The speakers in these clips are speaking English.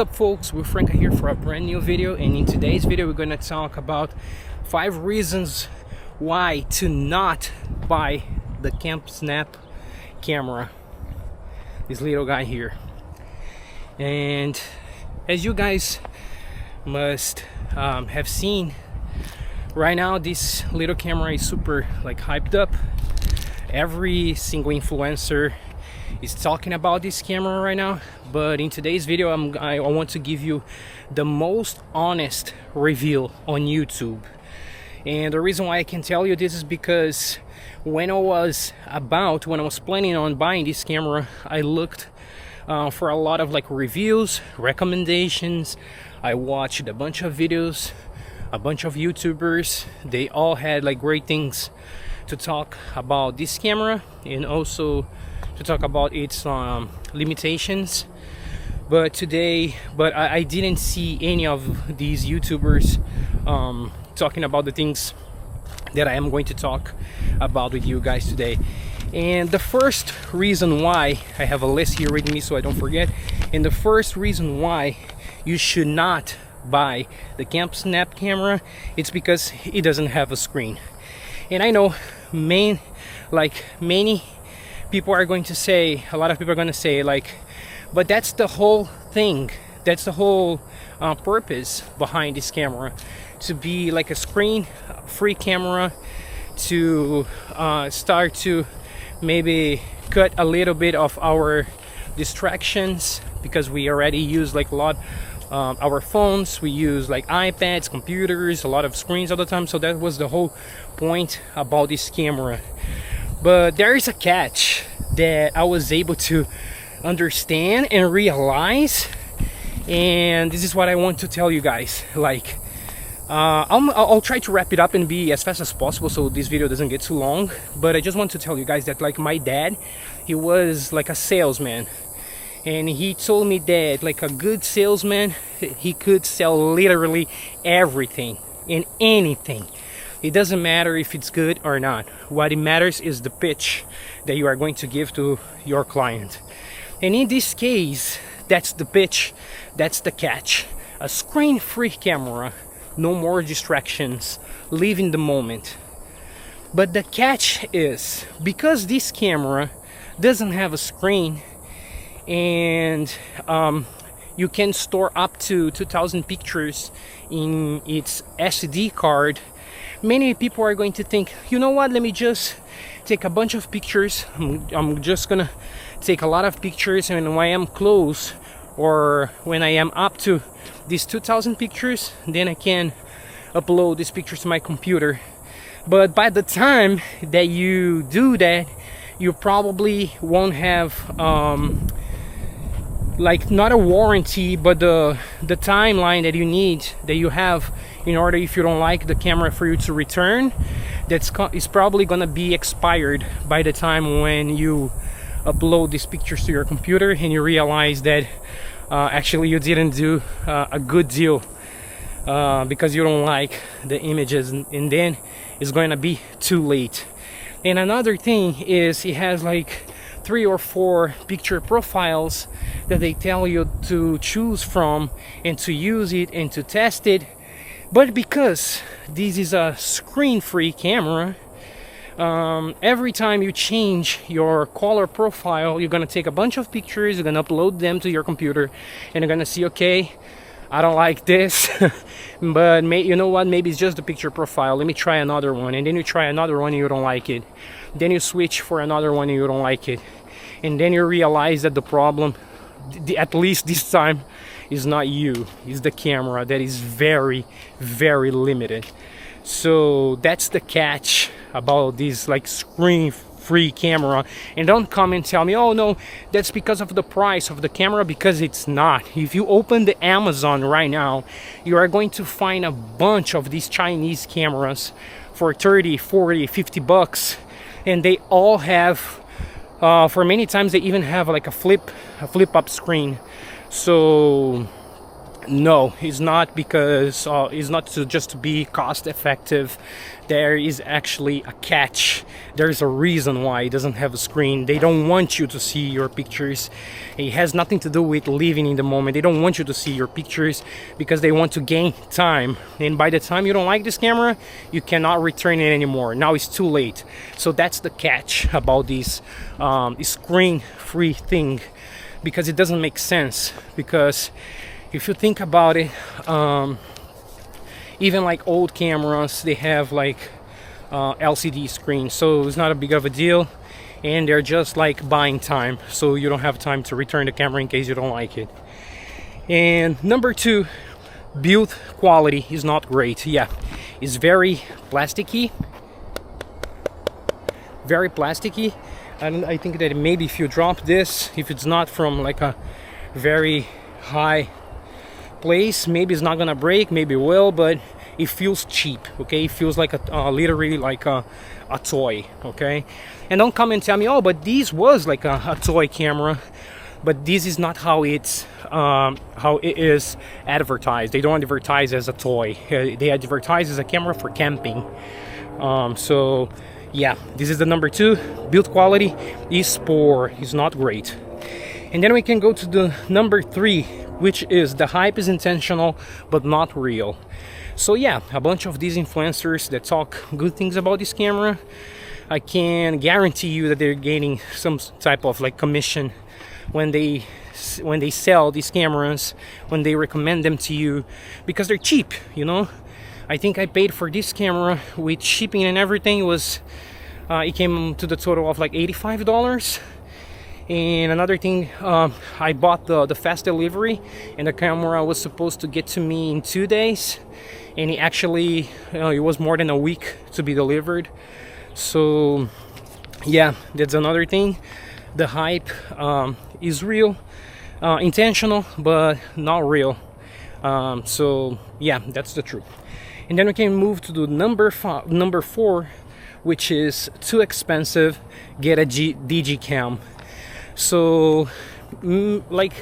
What's up folks, we're Franca here for a brand new video, and in today's video we're going to talk about 5 reasons why to not buy the Camp Snap camera, this little guy here. And as you guys must have seen, right now this little camera is super hyped up. Every single influencer is talking about this camera right now, but in today's video I want to give you the most honest review on YouTube. And the reason why I can tell you this is because when I was planning on buying this camera, I looked for a lot of reviews, recommendations. I watched a bunch of videos, a bunch of YouTubers. They all had great things to talk about this camera, and also to talk about its limitations. But I didn't see any of these YouTubers talking about the things that I am going to talk about with you guys today. And the first reason why, I have a list here with me so I don't forget, and the first reason why you should not buy the Camp Snap camera, it's because it doesn't have a screen. And I know many people are going to say, a lot of people are going to say but that's the whole thing, that's the whole purpose behind this camera, to be a screen free camera, to start to maybe cut a little bit of our distractions, because we already use a lot our phones, we use iPads, computers, a lot of screens all the time. So that was the whole point about this camera. But there is a catch that I was able to understand and realize, and this is what I want to tell you guys. I'll try to wrap it up and be as fast as possible so this video doesn't get too long. But I just want to tell you guys that my dad, he was a salesman, and he told me that a good salesman, he could sell literally everything and anything. It doesn't matter if it's good or not. What it matters is the pitch that you are going to give to your client. And in this case, that's the pitch, that's the catch. A screen-free camera, no more distractions, live in the moment. But the catch is, because this camera doesn't have a screen, and you can store up to 2,000 pictures in its SD card, many people are going to think, you know what, let me just take a bunch of pictures. I'm just gonna take a lot of pictures, and when I am close, or when I am up to these 2,000 pictures, then I can upload these pictures to my computer. But by the time that you do that, you probably won't have not a warranty, but the timeline that you need, that you have in order, if you don't like the camera, for you to return, is probably gonna be expired by the time when you upload these pictures to your computer and you realize that actually you didn't do a good deal because you don't like the images, and then it's going to be too late. And another thing is, it has 3 or 4 picture profiles that they tell you to choose from and to use it and to test it. But because this is a screen-free camera, every time you change your color profile, you're gonna take a bunch of pictures, you're gonna upload them to your computer, and you're gonna see, okay, I don't like this, but you know what, maybe it's just the picture profile, let me try another one. And then you try another one and you don't like it, then you switch for another one and you don't like it, and then you realize that the problem, at least this time, is not you, it's the camera that is very, very limited. So that's the catch about this screen-free camera. And don't come and tell me, oh no, that's because of the price of the camera, because it's not. If you open the Amazon right now, you are going to find a bunch of these Chinese cameras for 30, 40, 50 bucks, and they all have for many times they even have a flip up screen. So No, it's not, because it's not to just to be cost effective. There is actually a catch. There's a reason why it doesn't have a screen. They don't want you to see your pictures. It has nothing to do with living in the moment. They don't want you to see your pictures because they want to gain time. And by the time you don't like this camera, you cannot return it anymore. Now it's too late. So that's the catch about this screen-free thing, because it doesn't make sense. Because if you think about it, even like old cameras, they have like LCD screens, so it's not a big of a deal, and they're just like buying time, so you don't have time to return the camera in case you don't like it. And number two, build quality is not great. Yeah, it's very plasticky, and I think that maybe if you drop this, if it's not from like a very high place, maybe it's not gonna break, maybe it will, but it feels cheap. Okay, it feels like literally like a toy. Okay, and don't come and tell me, oh, but this was like a toy camera. But this is not how it's how it is advertised. They don't advertise as a toy. They advertise as a camera for camping. So yeah, this is the number two. Build quality is poor, is not great. And then we can go to the number three, which is the hype is intentional but not real. So yeah, a bunch of these influencers that talk good things about this camera, I can guarantee you that they're gaining some type of like commission when they sell these cameras, when they recommend them to you, because they're cheap, you know. I think I paid for this camera with shipping and everything was it came to the total of like $85. And another thing, I bought the fast delivery, and the camera was supposed to get to me in 2 days, and it actually it was more than a week to be delivered. So yeah, that's another thing. The hype is real, intentional, but not real. So yeah, that's the truth. And then we can move to the number four, which is too expensive. Get a DG cam. So like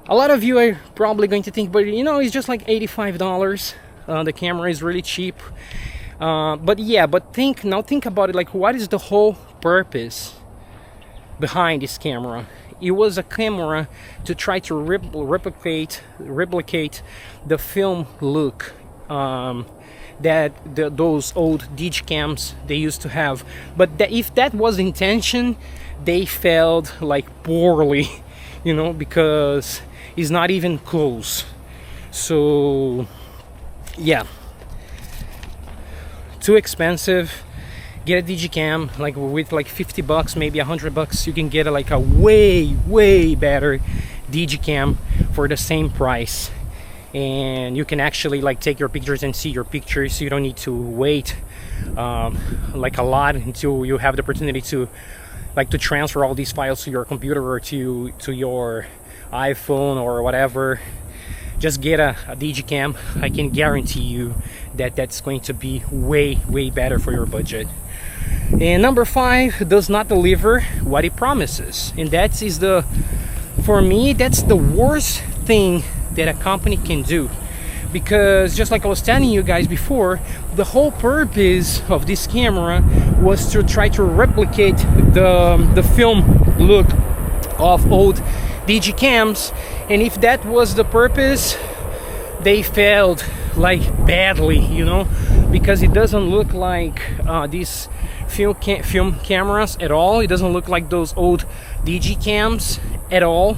a lot of you are probably going to think, but you know, it's just like $85. The camera is really cheap. But yeah, but think about it, like what is the whole purpose behind this camera? It was a camera to try to replicate the film look that those old DG cams they used to have. But if that was the intention, they failed like poorly, you know, because it's not even close. So yeah, too expensive. Get a digicam, like with like $50, maybe $100, you can get like a way better digicam for the same price, and you can actually like take your pictures and see your pictures. You don't need to wait like a lot until you have the opportunity to like to transfer all these files to your computer or to your iPhone or whatever. Just get a digicam. I can guarantee you that that's going to be way better for your budget. And number five does not deliver what it promises, and that is for me, that's the worst thing that a company can do. Because just like I was telling you guys before, the whole purpose of this camera was to try to replicate the film look of old DG cams, and if that was the purpose, they failed like badly, you know, because it doesn't look like these film cameras at all. It doesn't look like those old DG cams at all,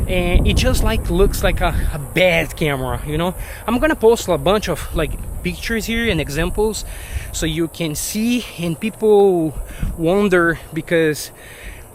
and it just like looks like a bad camera, you know. I'm gonna post a bunch of like pictures here and examples so you can see, and people wonder, because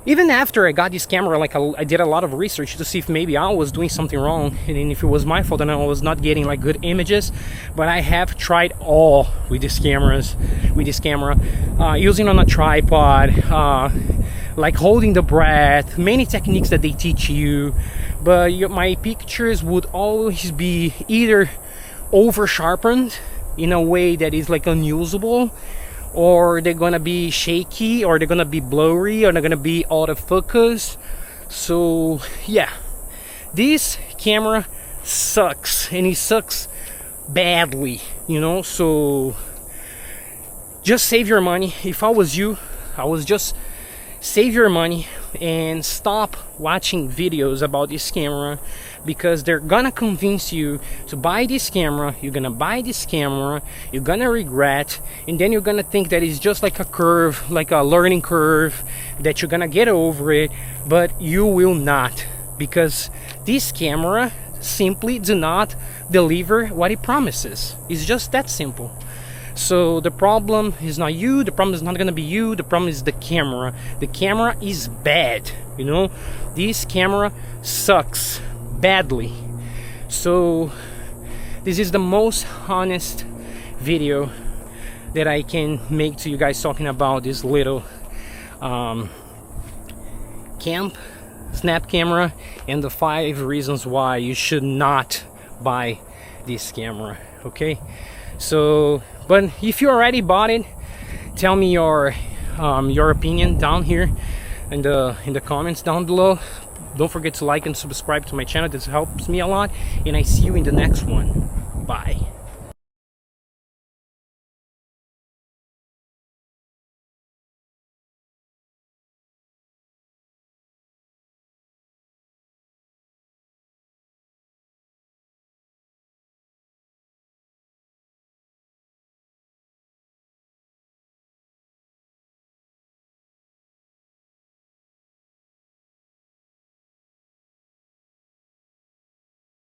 even after I got this camera, like I did a lot of research to see if maybe I was doing something wrong, and if it was my fault and I was not getting like good images. But I have tried all with this camera, using on a tripod, like holding the breath, many techniques that they teach you. But my pictures would always be either over sharpened in a way that is like unusable, or they're gonna be shaky, or they're gonna be blurry, or they're gonna be out of focus. So yeah, this camera sucks, and it sucks badly, you know. So just save your money. If I was you, I was just save your money and stop watching videos about this camera, because they're gonna convince you to buy this camera. You're gonna buy this camera, you're gonna regret, and then you're gonna think that it's just like a curve, like a learning curve, that you're gonna get over it. But you will not, because this camera simply do not deliver what it promises. It's just that simple. So the problem is not you, the problem is not gonna be you, the problem is the camera. The camera is bad, you know. This camera sucks badly. So this is the most honest video that I can make to you guys, talking about this little snap camera, and the 5 reasons why you should not buy this camera. Okay, so but if you already bought it, tell me your opinion down here in the comments down below. Don't forget to like and subscribe to my channel. This helps me a lot, and I see you in the next one. Bye.